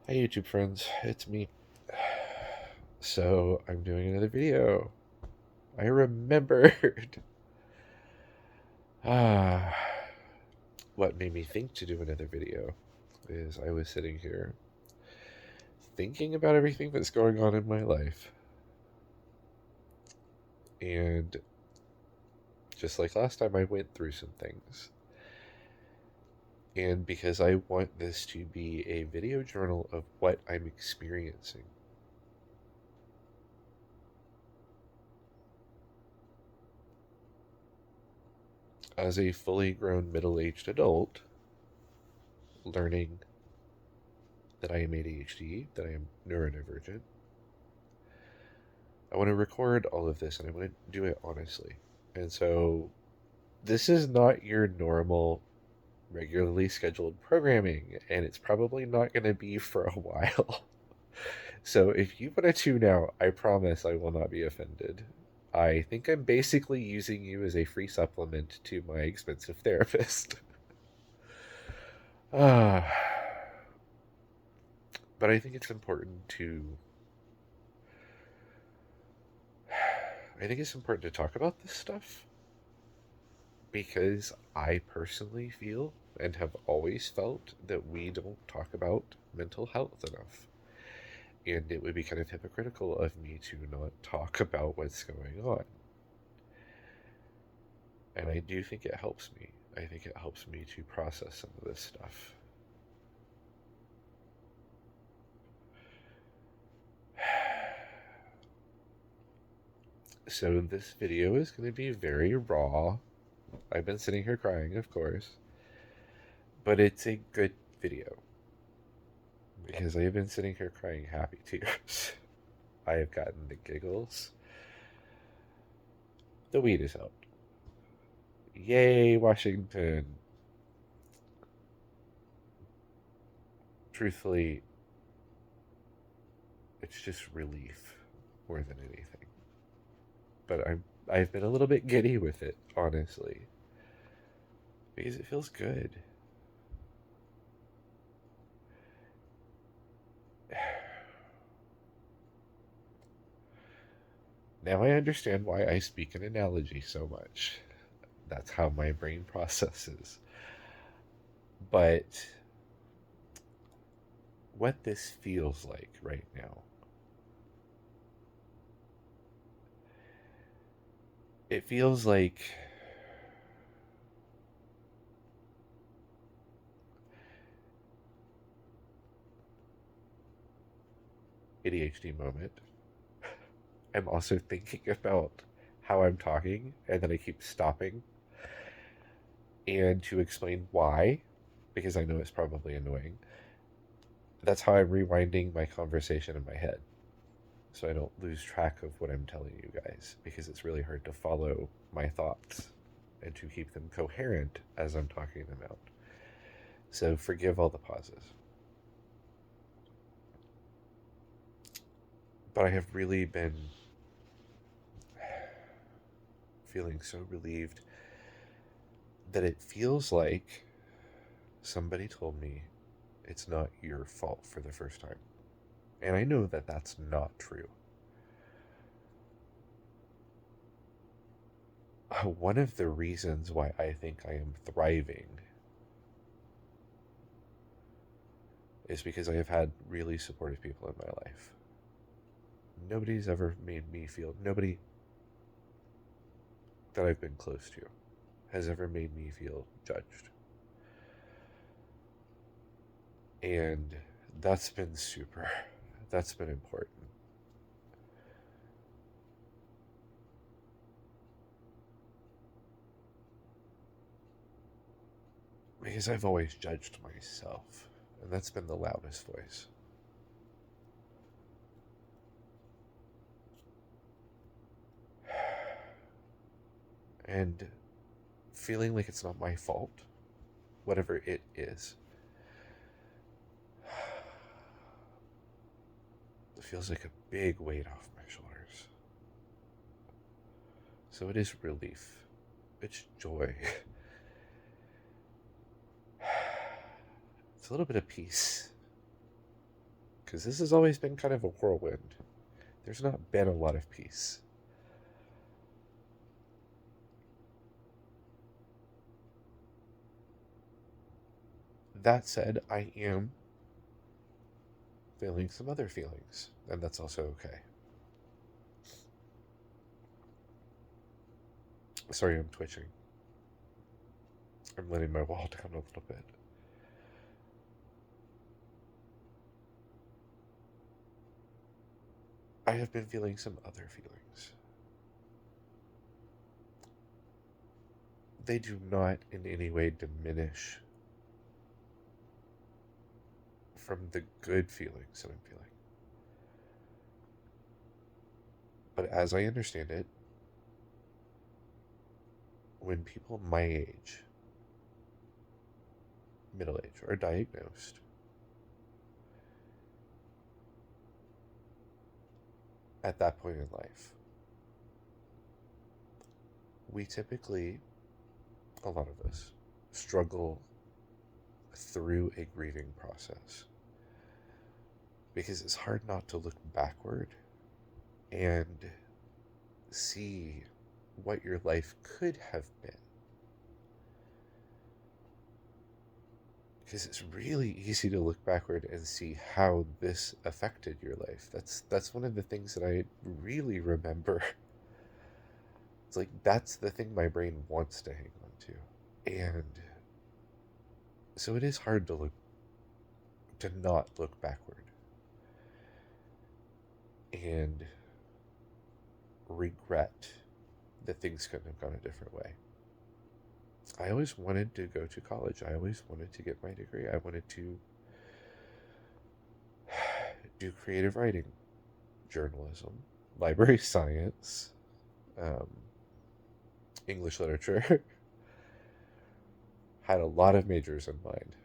Hi YouTube friends, it's me. So I'm doing another video. I remembered. Ah, what made me think to do another video is I was sitting here thinking about everything that's going on in my life. And just like last time, I went through some things. And because I want this to be a video journal of what I'm experiencing, as a fully grown middle aged adult, learning that I am ADHD, that I am neurodivergent, I want to record all of this and I want to do it honestly. And so this is not your normal, regularly scheduled programming, and it's probably not going to be for a while. So if you want to tune out, I promise I will not be offended. I think I'm basically using you as a free supplement to my expensive therapist. Ah, but I think it's important to. I think it's important to talk about this stuff because I personally feel and have always felt that we don't talk about mental health enough. And it would be kind of hypocritical of me to not talk about what's going on. And I do think it helps me. I think it helps me to process some of this stuff. So this video is going to be very raw. I've been sitting here crying, of course, but it's a good video because I have been sitting here crying happy tears. I have gotten the giggles. The weed is out. Yay, Washington. Truthfully, it's just relief more than anything. But I've been a little bit giddy with it, honestly, because it feels good. Now I understand why I speak in analogy so much. That's how my brain processes. But what this feels like right now, it feels like ADHD moment. I'm also thinking about how I'm talking, and then I keep stopping and to explain why, because I know it's probably annoying. That's how I'm rewinding my conversation in my head, so I don't lose track of what I'm telling you guys, because it's really hard to follow my thoughts and to keep them coherent as I'm talking them out. So forgive all the pauses. But I have really been feeling so relieved that it feels like somebody told me it's not your fault for the first time. And I know that that's not true. One of the reasons why I think I am thriving is because I have had really supportive people in my life. Nobody's ever made me feel, nobody that I've been close to has ever made me feel judged. And that's been super, that's been important. Because I've always judged myself, and that's been the loudest voice. And feeling like it's not my fault, whatever it is, it feels like a big weight off my shoulders. So it is relief. It's joy. It's a little bit of peace. because this has always been kind of a whirlwind. There's not been a lot of peace. That said, I am feeling some other feelings, and that's also okay. Sorry, I'm twitching. I'm letting my wall down a little bit. I have been feeling some other feelings. They do not in any way diminish from the good feelings that I'm feeling. But as I understand it, when people my age, middle age, are diagnosed, at that point in life, we typically, a lot of us, struggle through a grieving process because it's hard not to look backward and see what your life could have been. Because it's really easy to look backward and see how this affected your life. That's one of the things that I really remember. It's like that's the thing my brain wants to hang on to. And so it is hard to not look backward and regret that things couldn't have gone a different way. I always wanted to go to college. I always wanted to get my degree. I wanted to do creative writing, journalism, library science, um, English literature. Had a lot of majors in mind,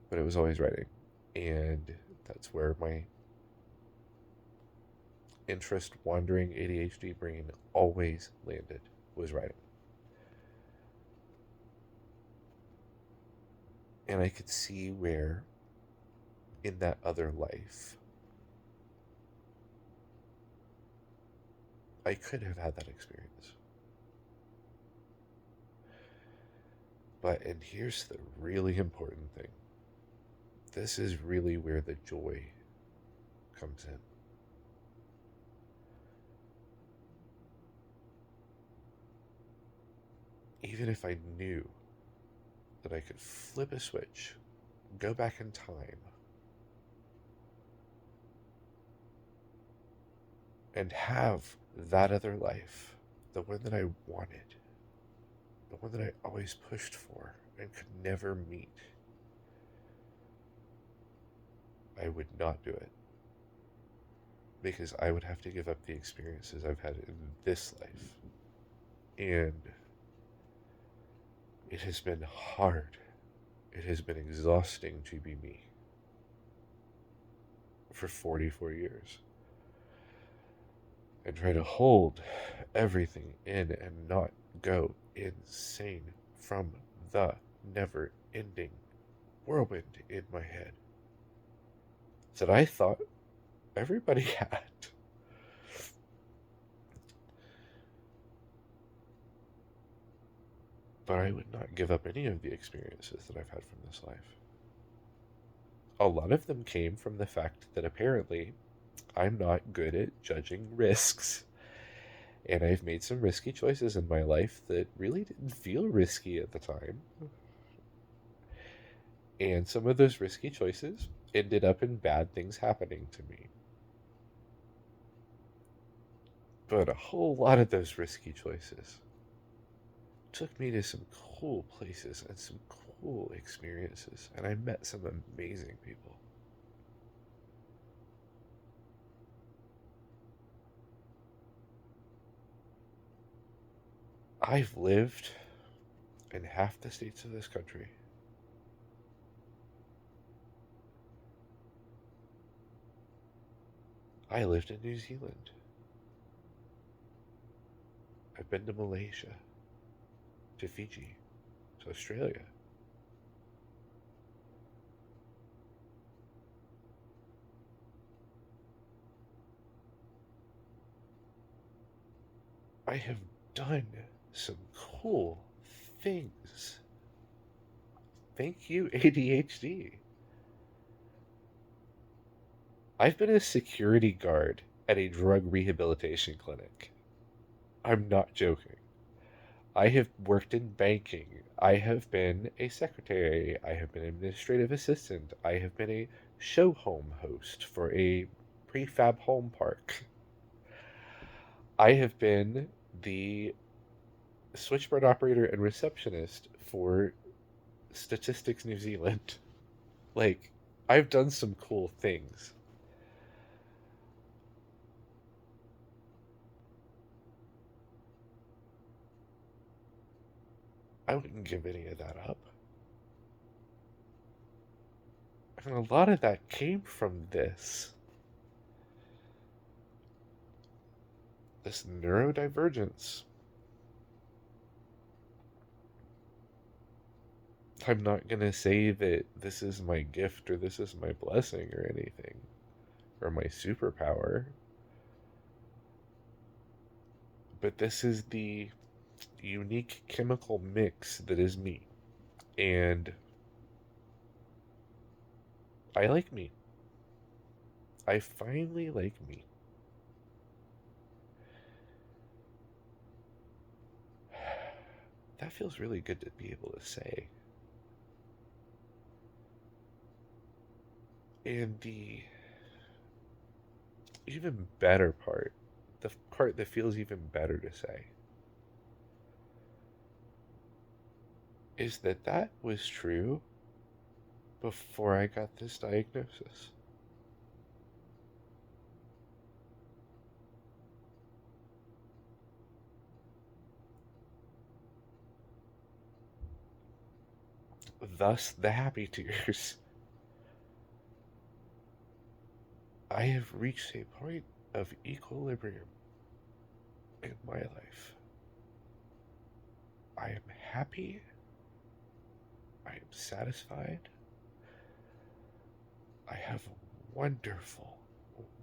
but it was always writing. And that's where my interest wandering ADHD brain always landed, was writing. And I could see where in that other life I could have had that experience. But, and here's the really important thing, this is really where the joy comes in. Even if I knew that I could flip a switch, go back in time, and have that other life, the one that I wanted, the one that I always pushed for and could never meet, I would not do it. Because I would have to give up the experiences I've had in this life. And it has been hard. It has been exhausting to be me for 44 years. And try to hold everything in and not go insane from the never ending whirlwind in my head that I thought everybody had. But I would not give up any of the experiences that I've had from this life. A lot of them came from the fact that apparently I'm not good at judging risks. And I've made some risky choices in my life that really didn't feel risky at the time. And some of those risky choices ended up in bad things happening to me. But a whole lot of those risky choices took me to some cool places and some cool experiences. And I met some amazing people. I've lived in half the states of this country. I lived in New Zealand. I've been to Malaysia, to Fiji, to Australia. I have done some cool things. Thank you, ADHD. I've been a security guard at a drug rehabilitation clinic. I'm not joking. I have worked in banking. I have been a secretary. I have been an administrative assistant. I have been a show home host for a prefab home park. I have been the switchboard operator and receptionist for Statistics New Zealand. Like, I've done some cool things. I wouldn't give any of that up. And a lot of that came from this neurodivergence. I'm not gonna say that this is my gift or this is my blessing or anything, or my superpower, but this is the unique chemical mix that is me. And I like me. I finally like me. That feels really good to be able to say. And the even better part, the part that feels even better to say, is that that was true before I got this diagnosis. Thus, the happy tears. I have reached a point of equilibrium in my life. I am happy. I am satisfied. I have wonderful,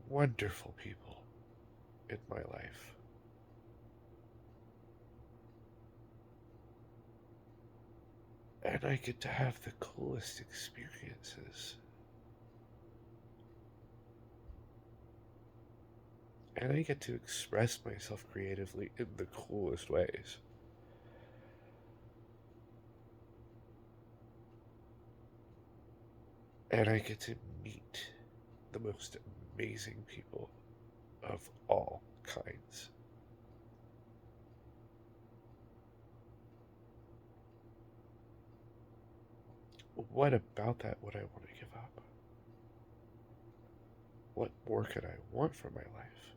wonderful people in my life. And I get to have the coolest experiences. And I get to express myself creatively in the coolest ways. And I get to meet the most amazing people of all kinds. What about that would I want to give up? What more could I want for my life?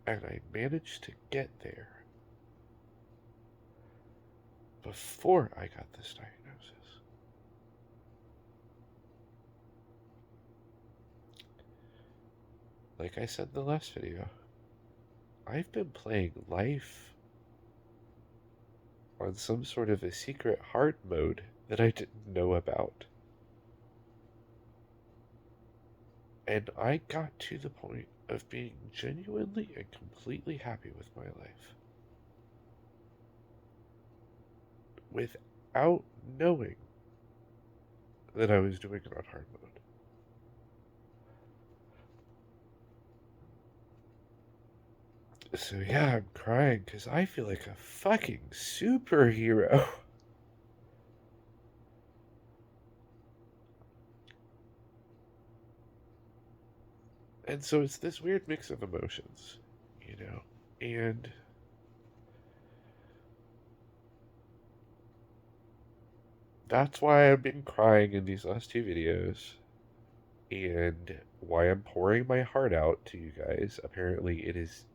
And I managed to get there before I got this diagnosis. Like I said in the last video, I've been playing life on some sort of a secret hard mode that I didn't know about. And I got to the point of being genuinely and completely happy with my life without knowing that I was doing it on hard mode. So yeah, I'm crying because I feel like a fucking superhero. And so it's this weird mix of emotions, you know? And that's why I've been crying in these last two videos. And why I'm pouring my heart out to you guys. Apparently, it is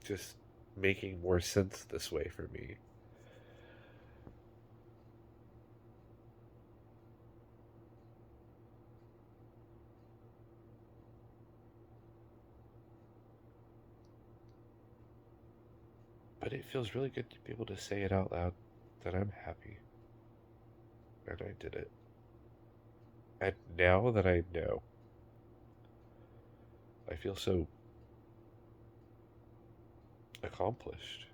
just making more sense this way for me. But it feels really good to be able to say it out loud that I'm happy. And I did it. And now that I know, I feel so accomplished.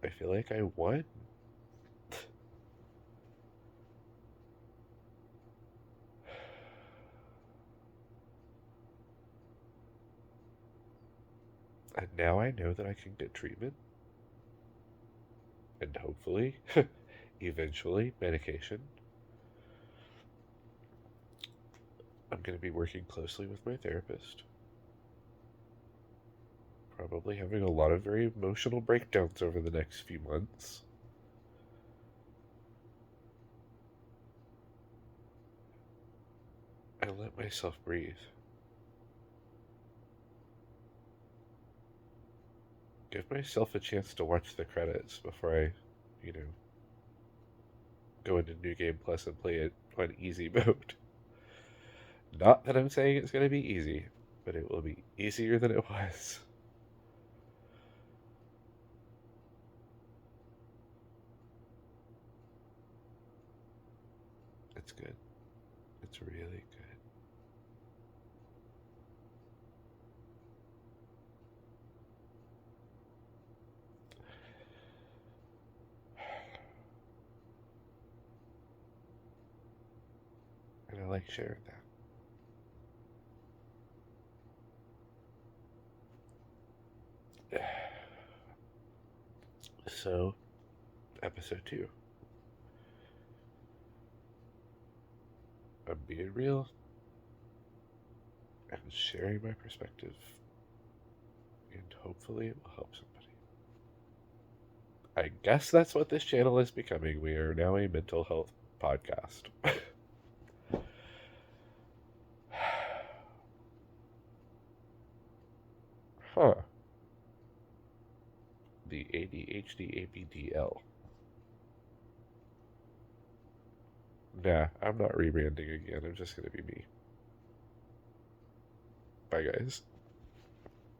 I feel like I won. And now I know that I can get treatment and hopefully, eventually, medication. I'm going to be working closely with my therapist. Probably having a lot of very emotional breakdowns over the next few months. And let myself breathe. Give myself a chance to watch the credits before I, you know, go into New Game Plus and play it on easy mode. Not that I'm saying it's going to be easy, but it will be easier than it was. It's good. It's really good. And I like sharing that. So, episode 2. I'm being real and sharing my perspective, and hopefully it will help somebody. I guess that's what this channel is becoming. We are now a mental health podcast. Huh. The ADHD ABDL. Nah, I'm not rebranding again. I'm just going to be me. Bye, guys.